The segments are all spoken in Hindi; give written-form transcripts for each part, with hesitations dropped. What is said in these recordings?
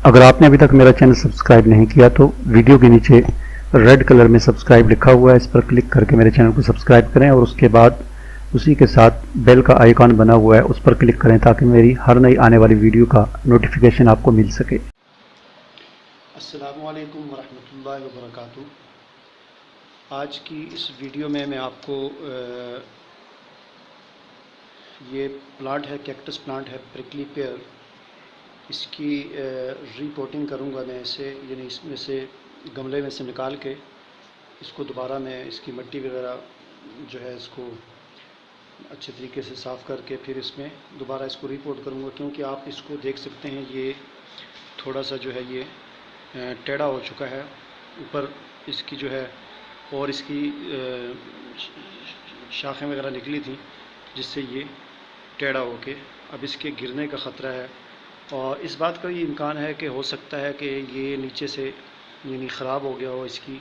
अगर आपने अभी तक मेरा चैनल सब्सक्राइब नहीं किया तो वीडियो के नीचे रेड कलर में सब्सक्राइब लिखा हुआ है, इस पर क्लिक करके मेरे चैनल को सब्सक्राइब करें और उसके बाद उसी के साथ बेल का आइकॉन बना हुआ है उस पर क्लिक करें ताकि मेरी हर नई आने वाली वीडियो का नोटिफिकेशन आपको मिल सके। अस्सलामु अलैकुम वरहमतुल्लाहि वबरकातुहू। आज की इस वीडियो में मैं आपको ये प्लांट है, कैक्टस प्लांट है, प्रिकली पेयर, इसकी रीपोर्टिंग करूँगा मैं इसे, यानी इसमें से गमले में से निकाल के इसको दोबारा मैं इसकी मिट्टी वगैरह जो है इसको अच्छे तरीके से साफ़ करके फिर इसमें दोबारा इसको रीपोर्ट करूँगा, क्योंकि आप इसको देख सकते हैं ये थोड़ा सा जो है ये टेढ़ा हो चुका है ऊपर इसकी जो है, और इसकी शाखें वगैरह निकली थी जिससे ये टेढ़ा होके अब इसके गिरने का ख़तरा है। और इस बात का ये इम्कान है कि हो सकता है कि ये नीचे से यानी ख़राब हो गया हो, इसकी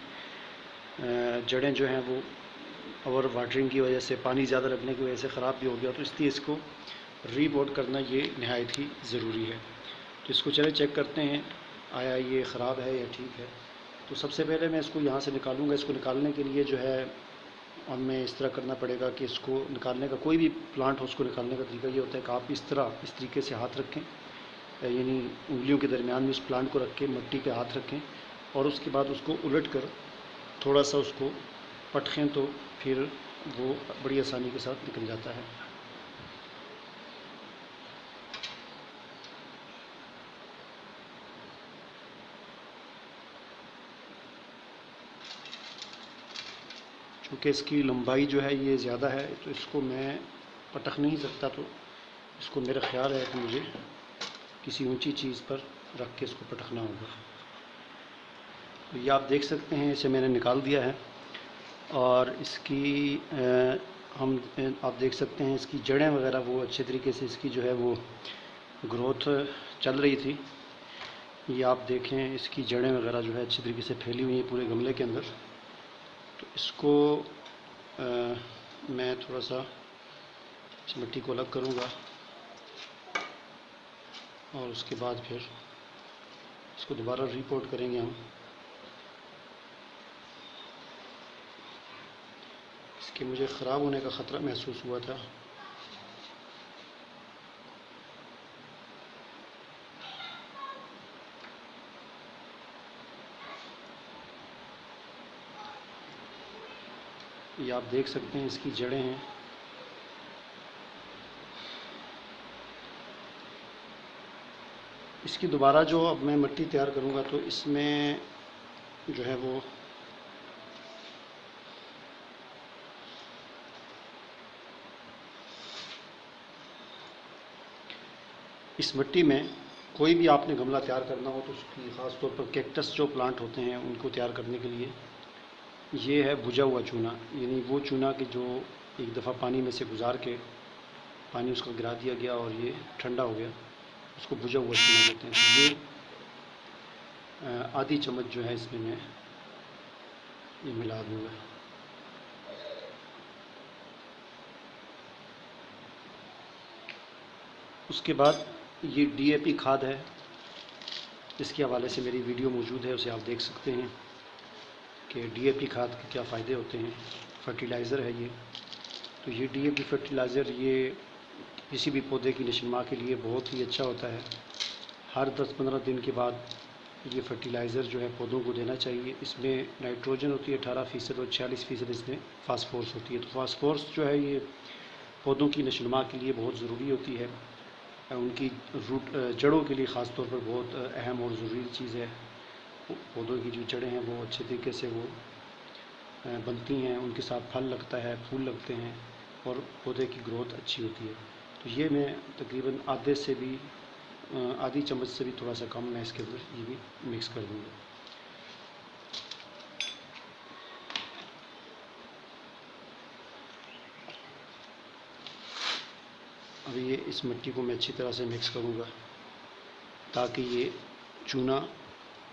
जड़ें जो हैं वो और वाटरिंग की वजह से, पानी ज़्यादा लगने की वजह से ख़राब भी हो गया, तो इसलिए इसको रीपोर्ट करना ये नहायत ही ज़रूरी है। तो इसको चले चेक करते हैं आया ये ख़राब है या ठीक है। तो सबसे पहले मैं इसको यहाँ से निकालूँगा। इसको निकालने के लिए जो है हमें इस तरह करना पड़ेगा कि इसको निकालने का, कोई भी प्लांट हो उसको निकालने का तरीका ये होता है कि आप इस तरीके से हाथ रखें, यानी उंगलियों के दरमियान में उस प्लांट को रख के मिट्टी पे हाथ रखें और उसके बाद उसको उलट कर थोड़ा सा उसको पटखें तो फिर वो बड़ी आसानी के साथ निकल जाता है। क्योंकि इसकी लंबाई जो है ये ज़्यादा है तो इसको मैं पटक नहीं सकता, तो इसको मेरा ख्याल है कि मुझे किसी ऊंची चीज़ पर रख के इसको पटकना होगा। तो ये आप देख सकते हैं, इसे मैंने निकाल दिया है और इसकी आप देख सकते हैं इसकी जड़ें वगैरह वो अच्छे तरीके से इसकी जो है वो ग्रोथ चल रही थी। ये आप देखें इसकी जड़ें वगैरह जो है अच्छी तरीके से फैली हुई हैं पूरे गमले के अंदर। तो इसको मैं थोड़ा सा इस मिट्टी को अलग करूँगा और उसके बाद फिर इसको दोबारा रिपोर्ट करेंगे हम। इसके मुझे ख़राब होने का ख़तरा महसूस हुआ था। ये आप देख सकते हैं इसकी जड़ें हैं। इसकी दोबारा जो अब मैं मिट्टी तैयार करूँगा तो इसमें जो है वो इस मिट्टी में कोई भी आपने गमला तैयार करना हो तो उसकी ख़ास तौर पर कैक्टस जो प्लांट होते हैं उनको तैयार करने के लिए ये है भुजा हुआ चूना, यानी वो चूना कि जो एक दफ़ा पानी में से गुजार के पानी उसका गिरा दिया गया और ये ठंडा हो गया, उसको भुजा हुआ चूना कहते हैं। तो ये आधी चम्मच जो है इसमें मैं ये मिला दूँगा। उसके बाद ये डीएपी खाद है, इसके हवाले से मेरी वीडियो मौजूद है, उसे आप देख सकते हैं कि डीएपी खाद के क्या फ़ायदे होते हैं। फर्टिलाइज़र है ये। तो ये डीएपी फर्टिलाइज़र ये किसी भी पौधे की नशोनुमा के लिए बहुत ही अच्छा होता है। हर 10-15 दिन के बाद ये फर्टिलाइज़र जो है पौधों को देना चाहिए। इसमें नाइट्रोजन होती है 18% और 46% इसमें फास्फोरस होती है। तो फास्फोरस जो है ये पौधों की नशोनुमा के लिए बहुत ज़रूरी होती है, उनकी जड़ों के लिए ख़ास तौर पर बहुत अहम और ज़रूरी चीज़ है। पौधों की जो जड़ें हैं वो अच्छे तरीके से वो बनती हैं, उनके साथ फल लगता है, फूल लगते हैं और पौधे की ग्रोथ अच्छी होती है। तो ये मैं तकरीबन आधी चम्मच से भी थोड़ा सा कम मैं इसके अंदर ये भी मिक्स कर दूँगा। अभी ये इस मिट्टी को मैं अच्छी तरह से मिक्स करूँगा ताकि ये चूना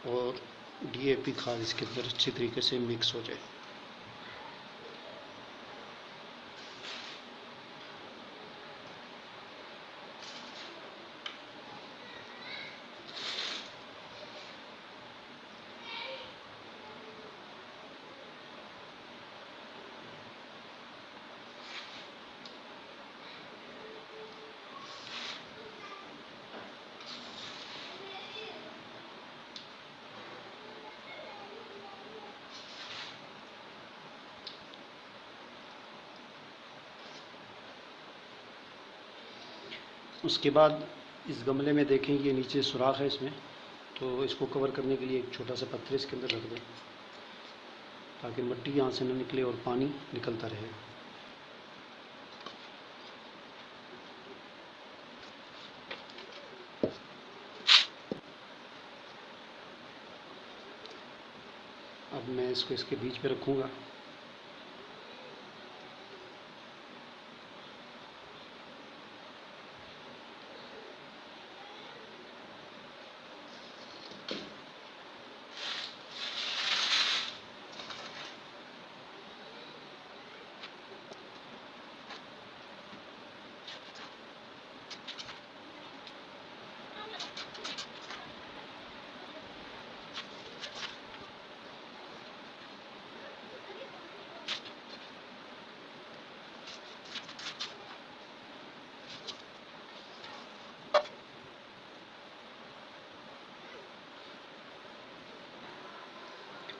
और डीएपी खाद इसके अंदर अच्छी तरीके से मिक्स हो जाए। उसके बाद इस गमले में देखें ये नीचे सुराख है इसमें, तो इसको कवर करने के लिए एक छोटा सा पत्थर इसके अंदर रख दें ताकि मिट्टी यहाँ से न निकले और पानी निकलता रहे। अब मैं इसको इसके बीच पे रखूँगा।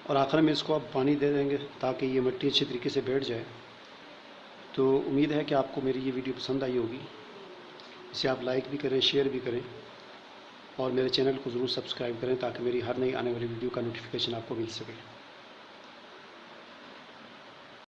और आखिर में इसको अब पानी दे देंगे ताकि ये मिट्टी अच्छी तरीके से बैठ जाए। तो उम्मीद है कि आपको मेरी ये वीडियो पसंद आई होगी। इसे आप लाइक भी करें, शेयर भी करें और मेरे चैनल को ज़रूर सब्सक्राइब करें ताकि मेरी हर नई आने वाली वीडियो का नोटिफिकेशन आपको मिल सके।